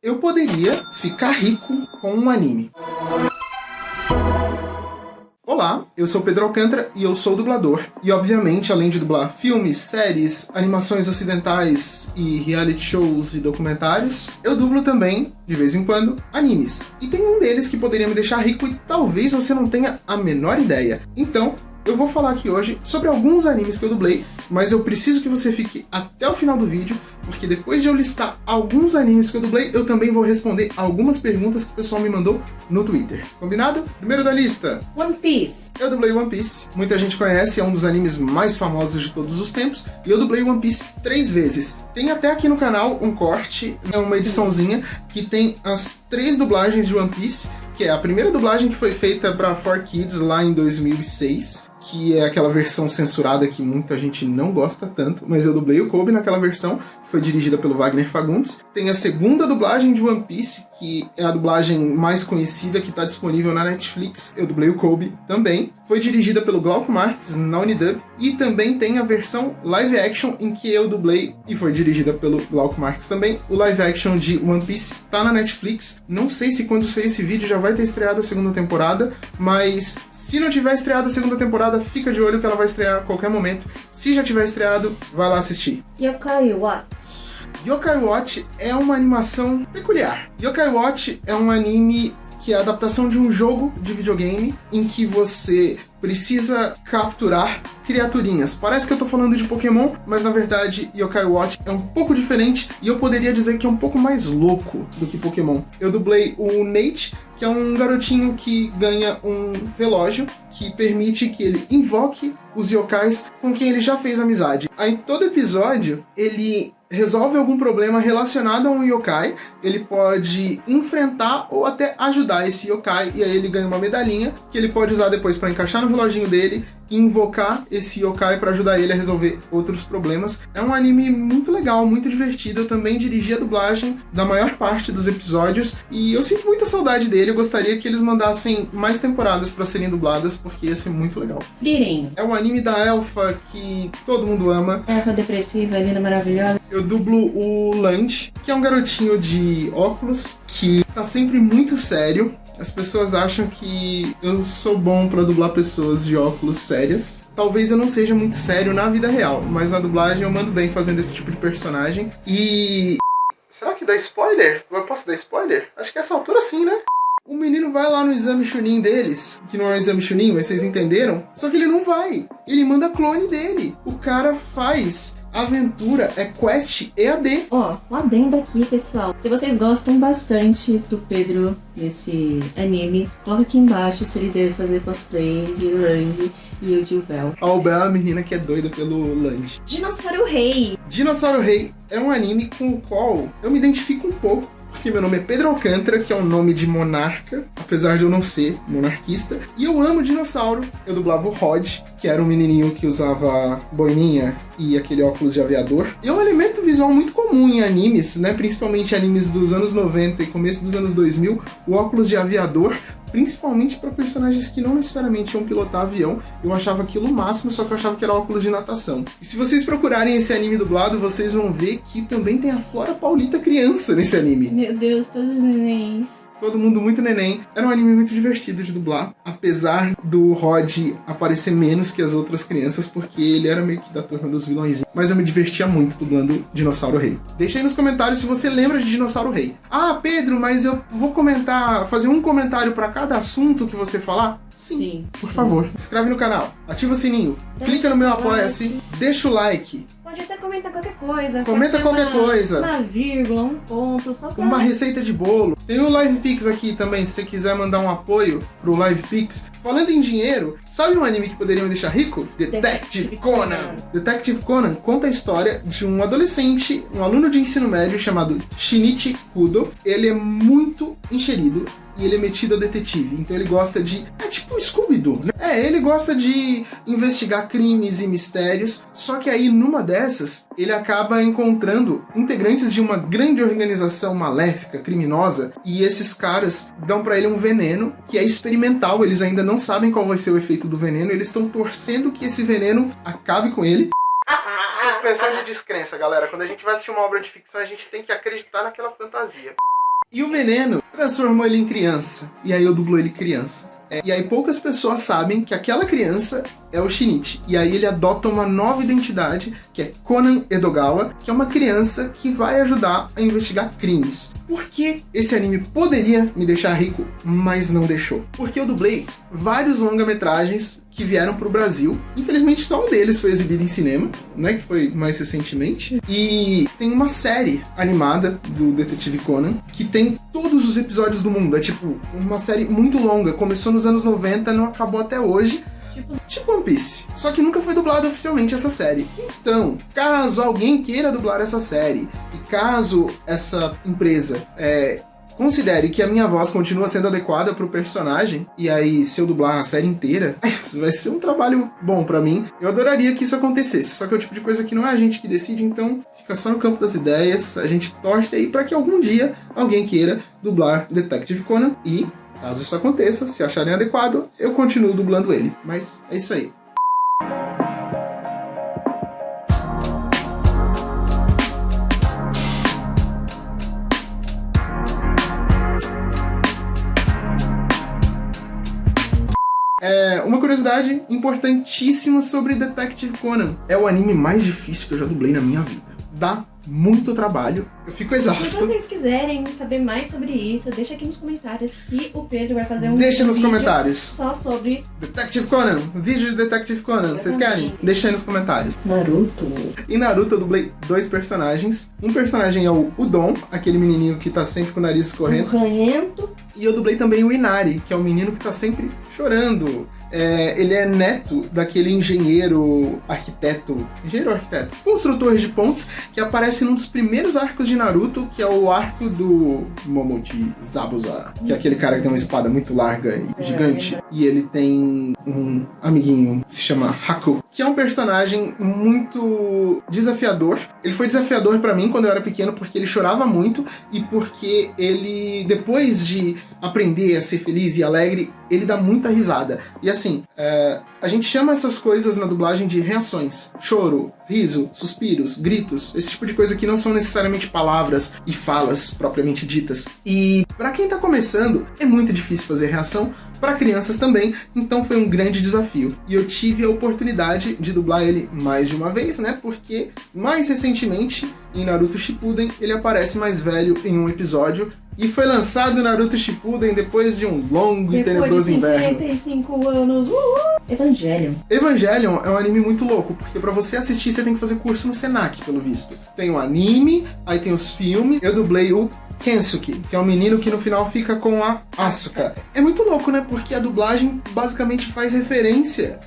Eu poderia ficar rico com um anime. Olá, eu sou Pedro Alcântara e eu sou dublador. E obviamente, além de dublar filmes, séries, animações ocidentais e reality shows e documentários, eu dublo também, de vez em quando, animes. E tem um deles que poderia me deixar rico e talvez você não tenha a menor ideia. Então, eu vou falar aqui hoje sobre alguns animes que eu dublei, mas eu preciso que você fique até o final do vídeo, porque depois de eu listar alguns animes que eu dublei, eu também vou responder algumas perguntas que o pessoal me mandou no Twitter. Combinado? Primeiro da lista, One Piece. Eu dublei One Piece. Muita gente conhece, é um dos animes mais famosos de todos os tempos, e eu dublei One Piece 3 vezes. Tem até aqui no canal um corte, uma ediçãozinha, que tem as 3 dublagens de One Piece, que é a primeira dublagem que foi feita para 4Kids lá em 2006, que é aquela versão censurada que muita gente não gosta tanto, mas eu dublei o Kobe naquela versão, que foi dirigida pelo Wagner Fagundes. Tem a segunda dublagem de One Piece, que é a dublagem mais conhecida, que está disponível na Netflix. Eu dublei o Kobe também. Foi dirigida pelo Glauco Marques na Unidub. E também tem a versão live action, em que eu dublei, e foi dirigida pelo Glauco Marques também. O live action de One Piece tá na Netflix. Não sei se quando sair esse vídeo já vai ter estreado a segunda temporada, mas se não tiver estreado a segunda temporada, fica de olho que ela vai estrear a qualquer momento. Se já tiver estreado, vai lá assistir. Yokai Watch. Yokai Watch é uma animação peculiar. Yokai Watch é um anime que é a adaptação de um jogo de videogame em que você precisa capturar criaturinhas. Parece que eu tô falando de Pokémon, mas na verdade Yokai Watch é um pouco diferente e eu poderia dizer que é um pouco mais louco do que Pokémon. Eu dublei o Nate, que é um garotinho que ganha um relógio que permite que ele invoque os yokais com quem ele já fez amizade. Aí todo episódio ele resolve algum problema relacionado a um yokai, ele pode enfrentar ou até ajudar esse yokai, e aí ele ganha uma medalhinha que ele pode usar depois para encaixar no reloginho dele e invocar esse yokai para ajudar ele a resolver outros problemas. É um anime muito legal, muito divertido. Eu também dirigi a dublagem da maior parte dos episódios e eu sinto muita saudade dele. Eu gostaria que eles mandassem mais temporadas para serem dubladas, porque ia ser muito legal. Frieren. É um anime da Elfa que todo mundo ama. Elfa depressiva, linda, maravilhosa. Eu dublo o Lange, que é um garotinho de óculos que tá sempre muito sério. As pessoas acham que eu sou bom pra dublar pessoas de óculos sérias. Talvez eu não seja muito sério na vida real, mas na dublagem eu mando bem fazendo esse tipo de personagem. E... será que dá spoiler? Eu posso dar spoiler? Acho que essa altura sim, né? O menino vai lá no exame Chunin deles, que não é um exame Chunin, mas vocês entenderam? Só que ele não vai. Ele manda clone dele. O cara faz aventura, é quest EAD. Ó, um adendo aqui, pessoal. Se vocês gostam bastante do Pedro nesse anime, coloca aqui embaixo se ele deve fazer cosplay de Lange e o de Vel. A Bel é a menina que é doida pelo Lange. Dinossauro Rei. Dinossauro Rei é um anime com o qual eu me identifico um pouco, porque meu nome é Pedro Alcântara, que é um nome de monarca, apesar de eu não ser monarquista. E eu amo dinossauro. Eu dublava o Rod, que era um menininho que usava boininha e aquele óculos de aviador. E é um elemento visual muito comum em animes, né? Principalmente animes dos anos 90 e começo dos anos 2000, o óculos de aviador, principalmente para personagens que não necessariamente iam pilotar avião. Eu achava aquilo o máximo, só que eu achava que era óculos de natação. E se vocês procurarem esse anime dublado, vocês vão ver que também tem a Flora Paulita criança nesse anime. Meu Deus, todos os nenéns. Todo mundo muito neném. Era um anime muito divertido de dublar, apesar do Rod aparecer menos que as outras crianças, porque ele era meio que da turma dos vilões. Mas eu me divertia muito dublando Dinossauro Rei. Deixa aí nos comentários se você lembra de Dinossauro Rei. Ah, Pedro, mas eu vou fazer um comentário para cada assunto que você falar? Sim, por favor. Se inscreve no canal, ativa o sininho, clica no meu apoia-se, deixa o like. Pode até comentar qualquer coisa. Comenta qualquer coisa. Uma vírgula, um ponto, só pra... uma receita de bolo. Tem o Live Pix aqui também, se você quiser mandar um apoio pro Live Pix. Falando em dinheiro, sabe um anime que poderia me deixar rico? Detective Conan. Detective Conan conta a história de um adolescente, um aluno de ensino médio chamado Shinichi Kudo. Ele é muito enxerido e ele é metido a detetive, então ele gosta de... é tipo um Scooby-Doo, né? Ele gosta de investigar crimes e mistérios, só que aí numa dessas, ele acaba encontrando integrantes de uma grande organização maléfica, criminosa, e esses caras dão pra ele um veneno que é experimental, eles ainda não sabem qual vai ser o efeito do veneno, eles estão torcendo que esse veneno acabe com ele. Suspensão de descrença, galera. Quando a gente vai assistir uma obra de ficção, a gente tem que acreditar naquela fantasia. E o veneno transformou ele em criança. E aí eu dublo ele criança. E aí poucas pessoas sabem que aquela criança é o Shinichi. E aí ele adota uma nova identidade, que é Conan Edogawa, que é uma criança que vai ajudar a investigar crimes. Por que esse anime poderia me deixar rico, mas não deixou? Porque eu dublei vários longa-metragens que vieram pro Brasil. Infelizmente só um deles foi exibido em cinema, né, que foi mais recentemente. E tem uma série animada do Detetive Conan, que tem todos os episódios do mundo. É tipo uma série muito longa, começou nos anos 90, não acabou até hoje. Tipo One Piece. Só que nunca foi dublada oficialmente essa série. Então, caso alguém queira dublar essa série, e caso essa empresa considere que a minha voz continua sendo adequada pro personagem, e aí se eu dublar a série inteira, isso vai ser um trabalho bom pra mim. Eu adoraria que isso acontecesse, só que é o tipo de coisa que não é a gente que decide, então fica só no campo das ideias. A gente torce aí pra que algum dia alguém queira dublar Detective Conan, e caso isso aconteça, se acharem adequado, eu continuo dublando ele. Mas é isso aí. Uma curiosidade importantíssima sobre Detective Conan. É o anime mais difícil que eu já dublei na minha vida. Dá muito trabalho. Eu fico exausto. Se vocês quiserem saber mais sobre isso, deixa aqui nos comentários que o Pedro vai fazer um Deixa nos vídeo comentários. só sobre Detective Conan. Vídeo de Detective Conan. Vocês querem? Deixa aí nos comentários. Naruto. Em Naruto eu dublei 2 personagens. Um personagem é o Udon, aquele menininho que tá sempre com o nariz escorrendo. Correndo. E eu dublei também o Inari, que é o menino que tá sempre chorando. Ele é neto daquele engenheiro arquiteto, construtor de pontes, que aparece num dos primeiros arcos de Naruto, que é o arco do Momochi Zabuza, que é aquele cara que tem uma espada muito larga e gigante. E ele tem um amiguinho que se chama Haku, que é um personagem muito desafiador. Ele foi desafiador pra mim quando eu era pequeno, porque ele chorava muito e porque ele, depois de aprender a ser feliz e alegre, ele dá muita risada. E assim, a gente chama essas coisas na dublagem de reações. Choro, riso, suspiros, gritos, esse tipo de coisa que não são necessariamente palavras e falas propriamente ditas. E pra quem tá começando, é muito difícil fazer reação, para crianças também, então foi um grande desafio. E eu tive a oportunidade de dublar ele mais de uma vez, né? Porque mais recentemente, em Naruto Shippuden, ele aparece mais velho em um episódio. E foi lançado Naruto Shippuden depois de um longo e tenebroso inverno. 55 anos. Evangelion. Evangelion é um anime muito louco, porque pra você assistir você tem que fazer curso no Senac, pelo visto. Tem o anime, aí tem os filmes. Eu dublei o Kensuke, que é um menino que no final fica com a Asuka. É muito louco, né? Porque a dublagem basicamente faz referência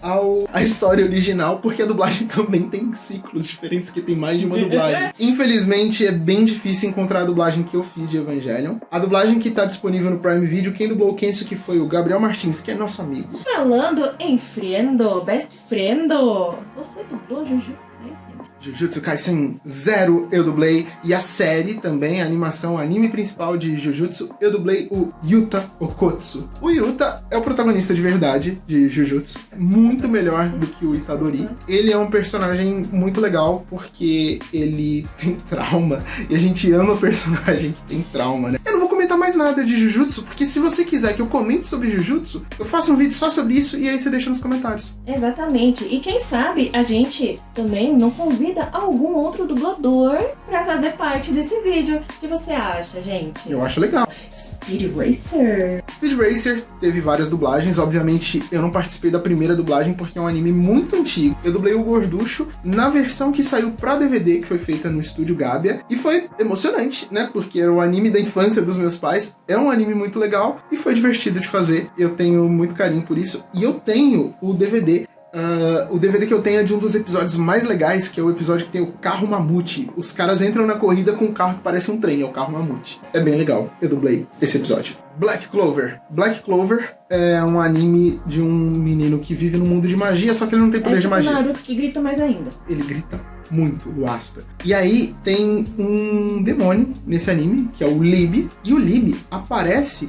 à história original, porque a dublagem também tem ciclos diferentes, que tem mais de uma dublagem. Infelizmente, é bem difícil encontrar a dublagem que eu fiz de Evangelion. A dublagem que tá disponível no Prime Video, quem dublou o Kensuke foi o Gabriel Martins, que é nosso amigo. Falando em friendo, best friendo, você dublou Jujutsu Kaisen? Jujutsu Kaisen 0 eu dublei, e a série também, a animação, o anime principal de Jujutsu, eu dublei o Yuta Okotsu. O Yuta é o protagonista de verdade de Jujutsu, muito melhor do que o Itadori. Ele é um personagem muito legal porque ele tem trauma, e a gente ama personagem que tem trauma, né? Eu não vou comentar mais nada de Jujutsu, porque se você quiser que eu comente sobre Jujutsu, eu faço um vídeo só sobre isso e aí você deixa nos comentários. Exatamente. E quem sabe a gente também não convida algum outro dublador pra fazer parte desse vídeo. O que você acha, gente? Eu acho legal. Speed Racer. Speed Racer teve várias dublagens. Obviamente, eu não participei da primeira dublagem porque é um anime muito antigo. Eu dublei o Gorducho na versão que saiu pra DVD, que foi feita no Estúdio Gabia. E foi emocionante, né? Porque era o anime da infância dos meus pais. É um anime muito legal e foi divertido de fazer. Eu tenho muito carinho por isso. E eu tenho o DVD. O DVD que eu tenho é de um dos episódios mais legais, que é o episódio que tem o carro mamute. Os caras entram na corrida com um carro que parece um trem, é o carro mamute. É bem legal, eu dublei esse episódio. Black Clover. Black Clover é um anime de um menino que vive no mundo de magia, só que ele não tem poder de magia. É o Naruto que grita mais ainda. Ele grita muito o Asta. E aí tem um demônio nesse anime, que é o Lib, e o Lib aparece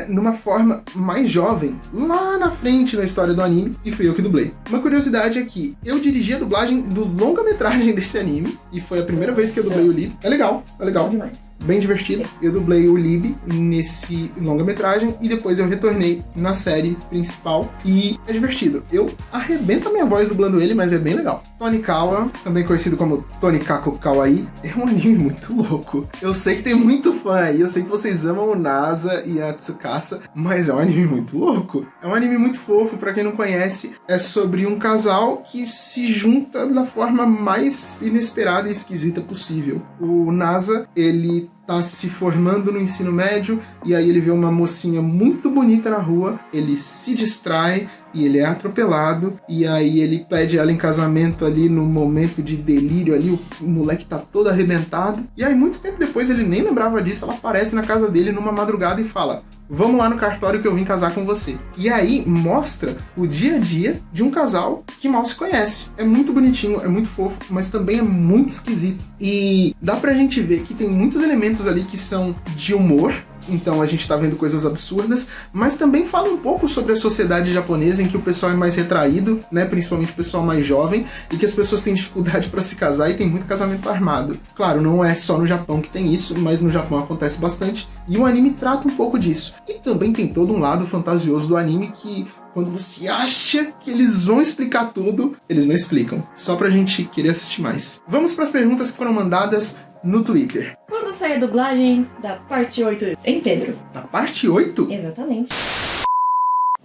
numa forma mais jovem, lá na frente na história do anime, e fui eu que dublei. Uma curiosidade é que eu dirigi a dublagem do longa-metragem desse anime, e foi a primeira vez que eu dublei o Lib. É legal. Demais. Bem divertido. Eu dublei o Lib nesse longa-metragem e depois eu retornei na série principal e é divertido. Eu arrebento a minha voz dublando ele, mas é bem legal. Tonikawa, também conhecido como Tonikaku Kawaii, é um anime muito louco. Eu sei que tem muito fã aí, eu sei que vocês amam o Nasa e a Tsukasa, mas é um anime muito louco. É um anime muito fofo, pra quem não conhece, é sobre um casal que se junta da forma mais inesperada e esquisita possível. O Nasa, ele tá se formando no ensino médio e aí ele vê uma mocinha muito bonita na rua, ele se distrai e ele é atropelado e aí ele pede ela em casamento ali no momento de delírio ali, o moleque tá todo arrebentado e aí muito tempo depois ele nem lembrava disso, ela aparece na casa dele numa madrugada e fala: vamos lá no cartório que eu vim casar com você. E aí mostra o dia a dia de um casal que mal se conhece. É muito bonitinho, é muito fofo, mas também é muito esquisito. E dá pra gente ver que tem muitos elementos ali que são de humor, então a gente tá vendo coisas absurdas, mas também fala um pouco sobre a sociedade japonesa em que o pessoal é mais retraído, né, principalmente o pessoal mais jovem, e que as pessoas têm dificuldade para se casar e tem muito casamento armado. Claro, não é só no Japão que tem isso, mas no Japão acontece bastante, e o anime trata um pouco disso. E também tem todo um lado fantasioso do anime que, quando você acha que eles vão explicar tudo, eles não explicam. Só pra gente querer assistir mais. Vamos para as perguntas que foram mandadas no Twitter. Quando sai a dublagem da parte 8 em Pedro? Da parte 8? Exatamente.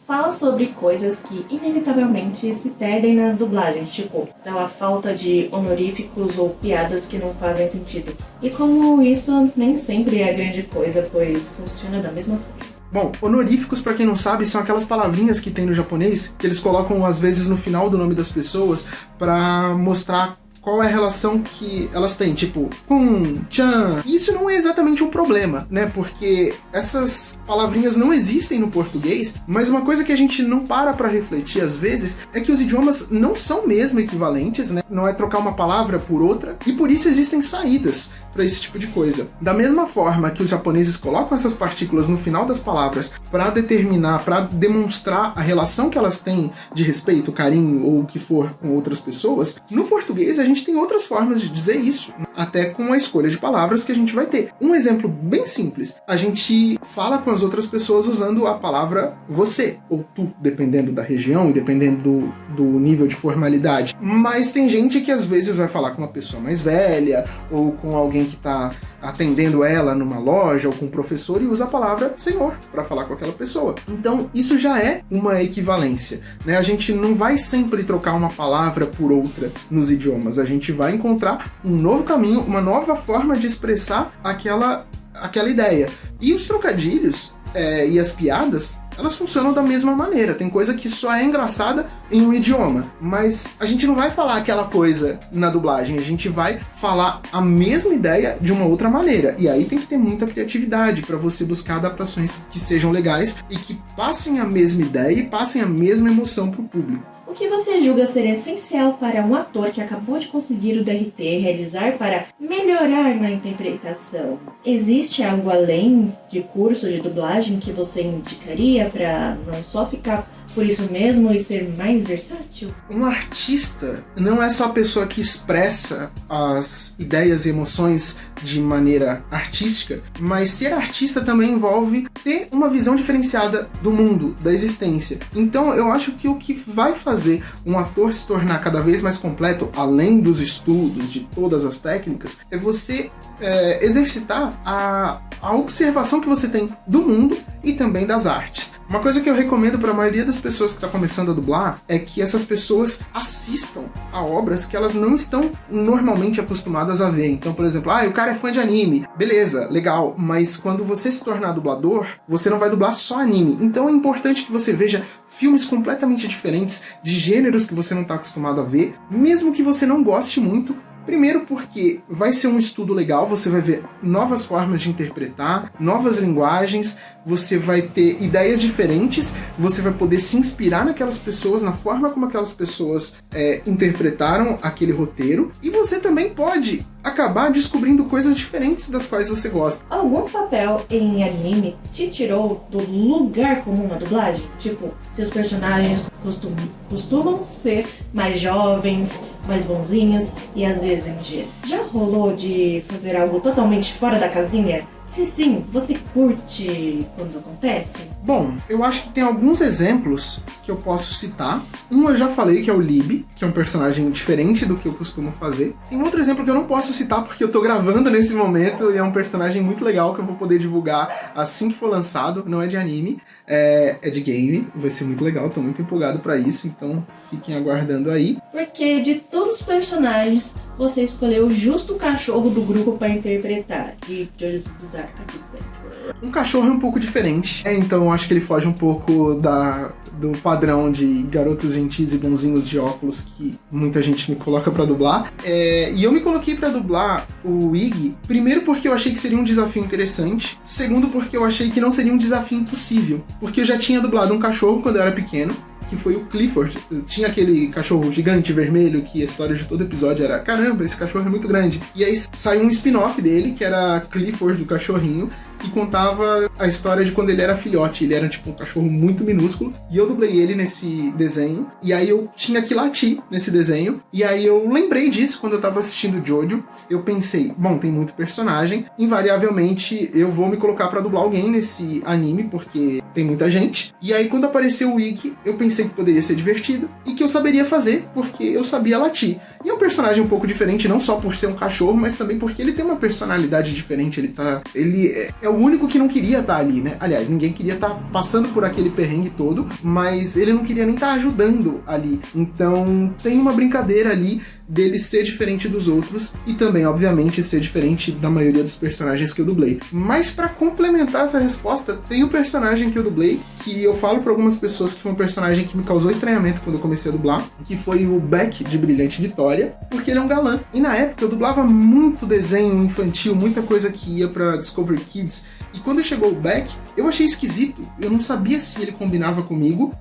Fala sobre coisas que inevitavelmente se perdem nas dublagens, tipo, pela falta de honoríficos ou piadas que não fazem sentido. E como isso nem sempre é grande coisa, pois funciona da mesma forma. Bom, honoríficos, pra quem não sabe, são aquelas palavrinhas que tem no japonês, que eles colocam às vezes no final do nome das pessoas pra mostrar qual é a relação que elas têm, tipo, kun, chan. Isso não é exatamente um problema, né? Porque essas palavrinhas não existem no português, mas uma coisa que a gente não para pra refletir às vezes é que os idiomas não são mesmo equivalentes, né? Não é trocar uma palavra por outra, e por isso existem saídas para esse tipo de coisa. Da mesma forma que os japoneses colocam essas partículas no final das palavras para determinar, para demonstrar a relação que elas têm de respeito, carinho ou o que for com outras pessoas, no português a gente tem outras formas de dizer isso, até com a escolha de palavras que a gente vai ter. Um exemplo bem simples, a gente fala com as outras pessoas usando a palavra você ou tu, dependendo da região e dependendo do nível de formalidade. Mas tem gente que às vezes vai falar com uma pessoa mais velha ou com alguém que está atendendo ela numa loja ou com um professor e usa a palavra senhor para falar com aquela pessoa. Então isso já é uma equivalência, né? A gente não vai sempre trocar uma palavra por outra nos idiomas, a gente vai encontrar um novo caminho, uma nova forma de expressar aquela ideia. E os trocadilhos e as piadas, elas funcionam da mesma maneira. Tem coisa que só é engraçada em um idioma, mas a gente não vai falar aquela coisa na dublagem, a gente vai falar a mesma ideia de uma outra maneira. E aí tem que ter muita criatividade para você buscar adaptações que sejam legais e que passem a mesma ideia e passem a mesma emoção para o público. O que você julga ser essencial para um ator que acabou de conseguir o DRT realizar para melhorar na interpretação? Existe algo além de curso de dublagem que você indicaria para não só ficar por isso mesmo e ser mais versátil? Um artista não é só a pessoa que expressa as ideias e emoções de maneira artística, mas ser artista também envolve ter uma visão diferenciada do mundo, da existência. Então eu acho que o que vai fazer um ator se tornar cada vez mais completo, além dos estudos, de todas as técnicas, é você exercitar a observação que você tem do mundo e também das artes. Uma coisa que eu recomendo para a maioria das pessoas que está começando a dublar é que essas pessoas assistam a obras que elas não estão normalmente acostumadas a ver. Então, por exemplo, o cara é fã de anime. Beleza, legal, mas quando você se tornar dublador, você não vai dublar só anime. Então é importante que você veja filmes completamente diferentes, de gêneros que você não está acostumado a ver, mesmo que você não goste muito, Primeiro porque vai ser um estudo legal, você vai ver novas formas de interpretar, novas linguagens, você vai ter ideias diferentes, você vai poder se inspirar naquelas pessoas, na forma como aquelas pessoas interpretaram aquele roteiro, e você também pode acabar descobrindo coisas diferentes das quais você gosta. Algum papel em anime te tirou do lugar comum na dublagem? Tipo, seus personagens costumam ser mais jovens, mais bonzinhos e às vezes MG. Já rolou de fazer algo totalmente fora da casinha? Se sim, você curte quando acontece? Bom, eu acho que tem alguns exemplos que eu posso citar. Um eu já falei, que é o Lib, que é um personagem diferente do que eu costumo fazer. Tem um outro exemplo que eu não posso citar porque eu tô gravando nesse momento e é um personagem muito legal que eu vou poder divulgar assim que for lançado. Não é de anime, é de game. Vai ser muito legal, tô muito empolgado pra isso, então fiquem aguardando aí. Porque de todos os personagens, você escolheu justo o cachorro do grupo pra interpretar. De Jojo's Bizarre Adventure. Um cachorro é um pouco diferente, então eu acho que ele foge um pouco do padrão de garotos gentis e bonzinhos de óculos que muita gente me coloca pra dublar. E eu me coloquei pra dublar o Iggy, primeiro porque eu achei que seria um desafio interessante, segundo porque eu achei que não seria um desafio impossível, porque eu já tinha dublado um cachorro quando eu era pequeno, que foi o Clifford. Tinha aquele cachorro gigante vermelho que a história de todo episódio era: caramba, esse cachorro é muito grande. E aí saiu um spin-off dele, que era Clifford, do cachorrinho, que contava a história de quando ele era filhote. Ele era tipo um cachorro muito minúsculo, e eu dublei ele nesse desenho, e aí eu tinha que latir nesse desenho, e aí eu lembrei disso quando eu tava assistindo Jojo. Eu pensei, bom, tem muito personagem, invariavelmente eu vou me colocar pra dublar alguém nesse anime, porque tem muita gente. E aí quando apareceu o Iggy, eu pensei que poderia ser divertido, e que eu saberia fazer, porque eu sabia latir. E é um personagem um pouco diferente, não só por ser um cachorro, mas também porque ele tem uma personalidade diferente. Ele é o único que não queria estar ali, né? Aliás, ninguém queria estar passando por aquele perrengue todo, mas ele não queria nem estar ajudando ali. Então tem uma brincadeira ali dele ser diferente dos outros e também, obviamente, ser diferente da maioria dos personagens que eu dublei. Mas pra complementar essa resposta, tem o personagem que eu dublei, que eu falo pra algumas pessoas que foi um personagem que me causou estranhamento quando eu comecei a dublar, que foi o Beck de Brilhante Vitória, porque ele é um galã. E na época eu dublava muito desenho infantil, muita coisa que ia pra Discovery Kids, e quando chegou o Beck, eu achei esquisito, eu não sabia se ele combinava comigo,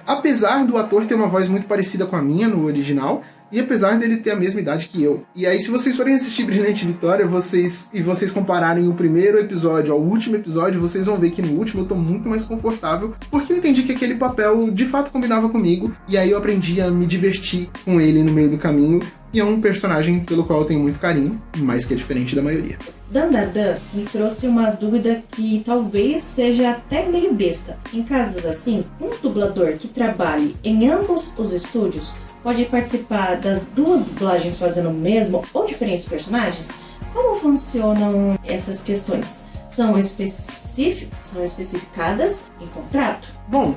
apesar do ator ter uma voz muito parecida com a minha no original, e apesar dele ter a mesma idade que eu. E aí, se vocês forem assistir Brilhante Vitória, vocês compararem o primeiro episódio ao último episódio, vocês vão ver que no último eu tô muito mais confortável, porque eu entendi que aquele papel de fato combinava comigo, e aí eu aprendi a me divertir com ele no meio do caminho, e é um personagem pelo qual eu tenho muito carinho, mas que é diferente da maioria. Dandadan me trouxe uma dúvida que talvez seja até meio besta. Em casos assim, um dublador que trabalhe em ambos os estúdios pode participar das duas dublagens fazendo o mesmo ou diferentes personagens? Como funcionam essas questões? São especificadas em contrato? Bom,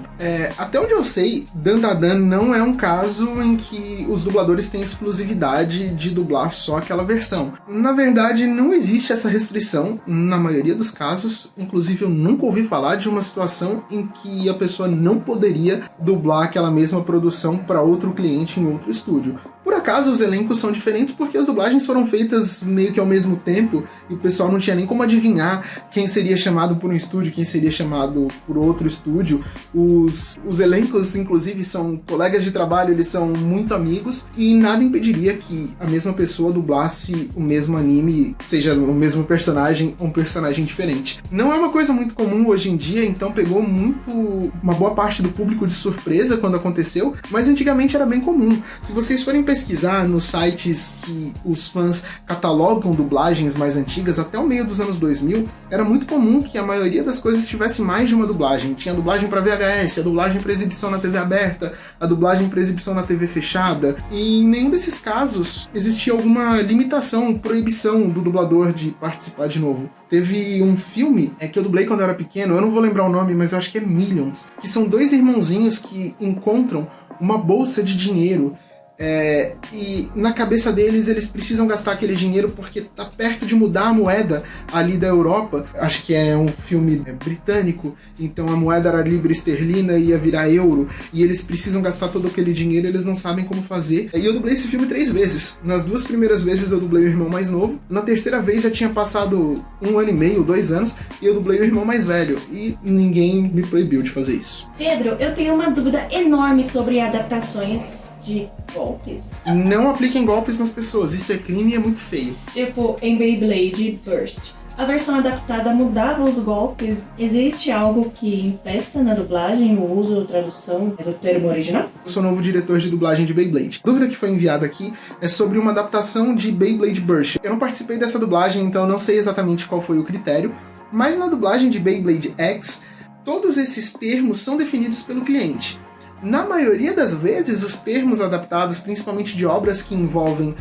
até onde eu sei, Dandadan não é um caso em que os dubladores têm exclusividade de dublar só aquela versão. Na verdade, não existe essa restrição na maioria dos casos. Inclusive, eu nunca ouvi falar de uma situação em que a pessoa não poderia dublar aquela mesma produção para outro cliente em outro estúdio. Por acaso, os elencos são diferentes porque as dublagens foram feitas meio que ao mesmo tempo e o pessoal não tinha nem como adivinhar quem seria chamado por um estúdio, quem seria chamado por outro estúdio. Os elencos, inclusive, são colegas de trabalho, eles são muito amigos, e nada impediria que a mesma pessoa dublasse o mesmo anime, seja o mesmo personagem ou um personagem diferente. Não é uma coisa muito comum hoje em dia, então pegou uma boa parte do público de surpresa quando aconteceu, mas antigamente era bem comum. Se vocês forem pesquisar nos sites que os fãs catalogam dublagens mais antigas, até o meio dos anos 2000, era muito comum que a maioria das coisas tivesse mais de uma dublagem. Tinha dublagem para VHS, a dublagem para exibição na TV aberta, a dublagem para exibição na TV fechada, e em nenhum desses casos existia alguma limitação, proibição do dublador de participar de novo. Teve um filme que eu dublei quando eu era pequeno, eu não vou lembrar o nome, mas eu acho que é Millions, que são dois irmãozinhos que encontram uma bolsa de dinheiro E na cabeça deles, eles precisam gastar aquele dinheiro porque tá perto de mudar a moeda ali da Europa. Acho que é um filme britânico, então a moeda era libra esterlina e ia virar euro, e eles precisam gastar todo aquele dinheiro, eles não sabem como fazer. E eu dublei esse filme 3 vezes. Nas 2 primeiras vezes eu dublei o irmão mais novo, na terceira vez já tinha passado 1 ano e meio, 2 anos, e eu dublei o irmão mais velho, e ninguém me proibiu de fazer isso. Pedro, eu tenho uma dúvida enorme sobre adaptações de golpes. Não apliquem golpes nas pessoas, isso é crime e é muito feio. Tipo, em Beyblade Burst. A versão adaptada mudava os golpes. Existe algo que impeça na dublagem o uso ou tradução do termo original? Eu sou novo diretor de dublagem de Beyblade. A dúvida que foi enviada aqui é sobre uma adaptação de Beyblade Burst. Eu não participei dessa dublagem, então não sei exatamente qual foi o critério, mas na dublagem de Beyblade X, todos esses termos são definidos pelo cliente. Na maioria das vezes, os termos adaptados, principalmente de obras que envolvem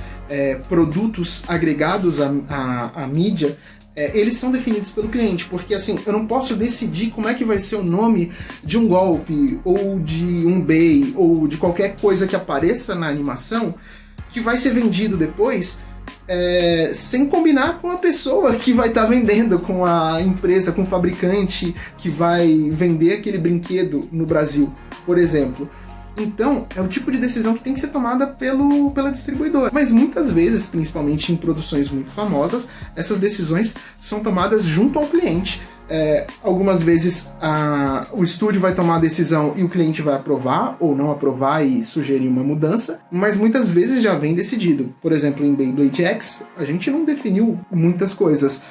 produtos agregados à mídia, eles são definidos pelo cliente, porque assim, eu não posso decidir como é que vai ser o nome de um golpe, ou de um bey, ou de qualquer coisa que apareça na animação, que vai ser vendido depois, sem combinar com a pessoa que vai estar vendendo, com a empresa, com o fabricante que vai vender aquele brinquedo no Brasil, por exemplo. Então, é o tipo de decisão que tem que ser tomada pela distribuidora. Mas muitas vezes, principalmente em produções muito famosas, essas decisões são tomadas junto ao cliente. Algumas vezes o estúdio vai tomar a decisão e o cliente vai aprovar ou não aprovar e sugerir uma mudança, mas muitas vezes já vem decidido. Por exemplo, em Beyblade X, a gente não definiu muitas coisas.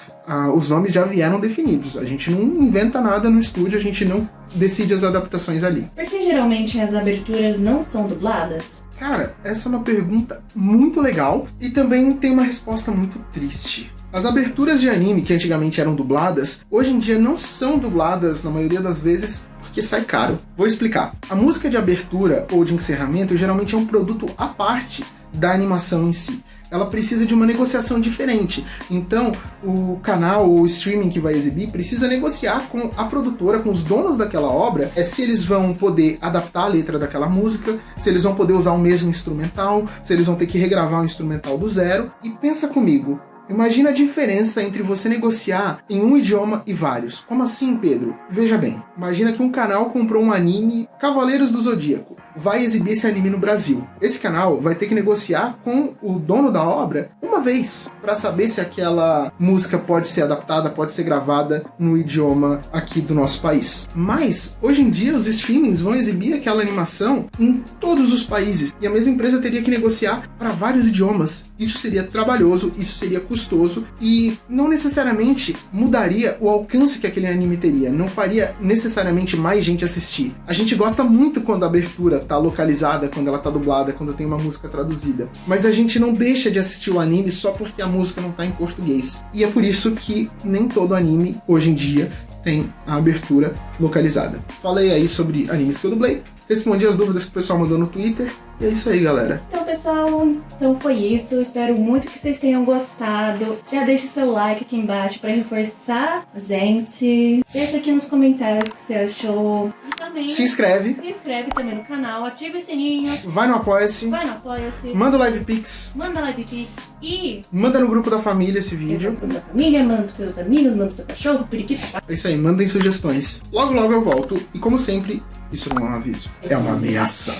Os nomes já vieram definidos. A gente não inventa nada no estúdio, a gente não decide as adaptações ali. Por que geralmente as aberturas não são dubladas? Cara, essa é uma pergunta muito legal e também tem uma resposta muito triste. As aberturas de anime que antigamente eram dubladas, hoje em dia não são dubladas na maioria das vezes porque sai caro. Vou explicar. A música de abertura ou de encerramento geralmente é um produto à parte da animação em si. Ela precisa de uma negociação diferente. Então, o canal ou o streaming que vai exibir precisa negociar com a produtora, com os donos daquela obra, se eles vão poder adaptar a letra daquela música, se eles vão poder usar o mesmo instrumental, se eles vão ter que regravar o instrumental do zero. E pensa comigo, imagina a diferença entre você negociar em um idioma e vários. Como assim, Pedro? Veja bem, imagina que um canal comprou um anime Cavaleiros do Zodíaco. Vai exibir esse anime no Brasil. Esse canal vai ter que negociar com o dono da obra uma vez, para saber se aquela música pode ser adaptada, pode ser gravada no idioma aqui do nosso país. Mas, hoje em dia, os streamings vão exibir aquela animação em todos os países, e a mesma empresa teria que negociar para vários idiomas. Isso seria trabalhoso, isso seria custoso, e não necessariamente mudaria o alcance que aquele anime teria, não faria necessariamente mais gente assistir. A gente gosta muito quando a abertura tá localizada, quando ela tá dublada, quando tem uma música traduzida. Mas a gente não deixa de assistir o anime só porque a música não tá em português. E é por isso que nem todo anime, hoje em dia, tem a abertura localizada. Falei aí sobre animes que eu dublei, respondi as dúvidas que o pessoal mandou no Twitter, e é isso aí, galera. Então, pessoal, foi isso. Espero muito que vocês tenham gostado. Já deixe seu like aqui embaixo para reforçar a gente. Deixa aqui nos comentários o que você achou. E também se inscreve também no canal, ativa o sininho. Vai no Apoia-se. Manda o Live Pix. E manda no grupo da família esse vídeo. Manda pra família, manda pros seus amigos, manda pro seu cachorro, periquito. É isso aí, mandem sugestões. Logo, logo eu volto. E como sempre, isso não é um aviso, é uma ameaça.